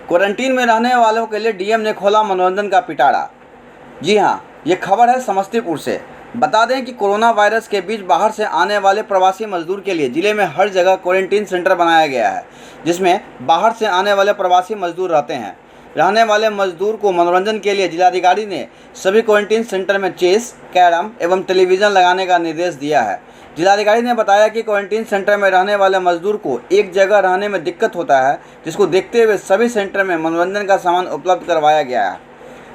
Quarantine में रहने वालों के लिए डीएम ने खोला मनोरंजन का पिटारा। जी हां, ये खबर है समस्तीपुर से। बता दें कि कोरोना वायरस के बीच बाहर से आने वाले प्रवासी मजदूर के लिए जिले में हर जगह क्वारंटीन सेंटर बनाया गया है, जिसमें बाहर से आने वाले प्रवासी मजदूर रहते हैं। रहने वाले मजदूर को मनोरंजन के लिए जिलाधिकारी ने सभी क्वारंटीन सेंटर में चेस, कैरम एवं टेलीविज़न लगाने का निर्देश दिया है। जिलाधिकारी ने बताया कि क्वारंटीन सेंटर में रहने वाले मजदूर को एक जगह रहने में दिक्कत होता है, जिसको देखते हुए सभी सेंटर में मनोरंजन का सामान उपलब्ध करवाया गया है,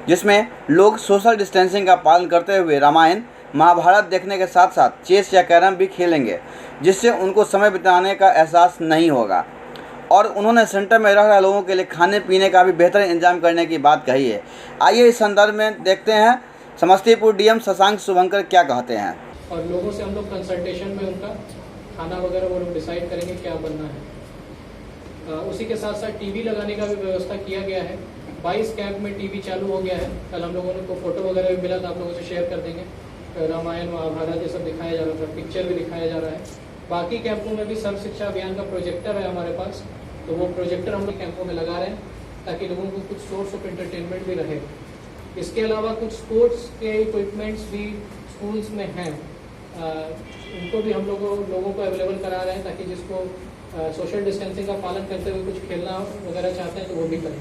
जिसमें लोग सोशल डिस्टेंसिंग का पालन करते हुए रामायण महाभारत देखने के साथ साथ चेस या कैरम भी खेलेंगे, जिससे उनको समय बिताने का एहसास नहीं होगा। और उन्होंने सेंटर में रह रहे लोगों के लिए खाने पीने का भी बेहतर इंतजाम करने की बात कही है। आइए इस संदर्भ में देखते हैं समस्तीपुर डीएम शशांक शुभंकर क्या कहते हैं। और लोगों से हम लोग कंसल्टेशन में उनका खाना वगैरह वो लोग डिसाइड करेंगे क्या बनना है। उसी के साथ साथ टीवी लगाने का भी व्यवस्था किया गया है। 22 कैंप में टीवी चालू हो गया है। कल हम लोगों को फोटो वगैरह भी मिला था, आप लोगों से शेयर कर देंगे। रामायण महाभारत ये सब दिखाया जा रहा था, पिक्चर भी दिखाया जा रहा है। बाकी कैंपों में भी सर्व शिक्षा अभियान का प्रोजेक्टर है हमारे पास, तो वो प्रोजेक्टर हम लोग कैंपों में लगा रहे हैं ताकि लोगों को कुछ सोर्स ऑफ एंटरटेनमेंट भी रहे। इसके अलावा कुछ स्पोर्ट्स के इक्विपमेंट्स भी स्कूल्स में हैं, उनको भी हम लोगों को अवेलेबल करा रहे हैं ताकि जिसको सोशल डिस्टेंसिंग का पालन करते हुए कुछ खेलना वगैरह चाहते हैं तो वो भी करें।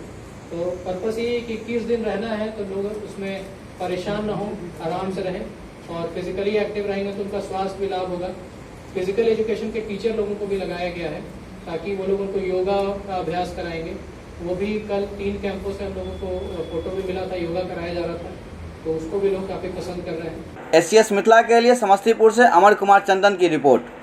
तो पर्पस ये कि 21 दिन रहना है तो लोग उसमें परेशान ना हो, आराम से रहें और फिजिकली एक्टिव रहेंगे तो उनका स्वास्थ्य भी लाभ होगा। फिजिकल एजुकेशन के टीचर लोगों को भी लगाया गया है ताकि वो लोग उनको योगा का अभ्यास कराएंगे। वो भी कल 3 कैंपों से हम लोगों को फोटो भी मिला था, योगा कराया जा रहा था, तो उसको भी लोग काफ़ी पसंद कर रहे हैं। SCS मिथिला के लिए समस्तीपुर से अमर कुमार चंदन की रिपोर्ट।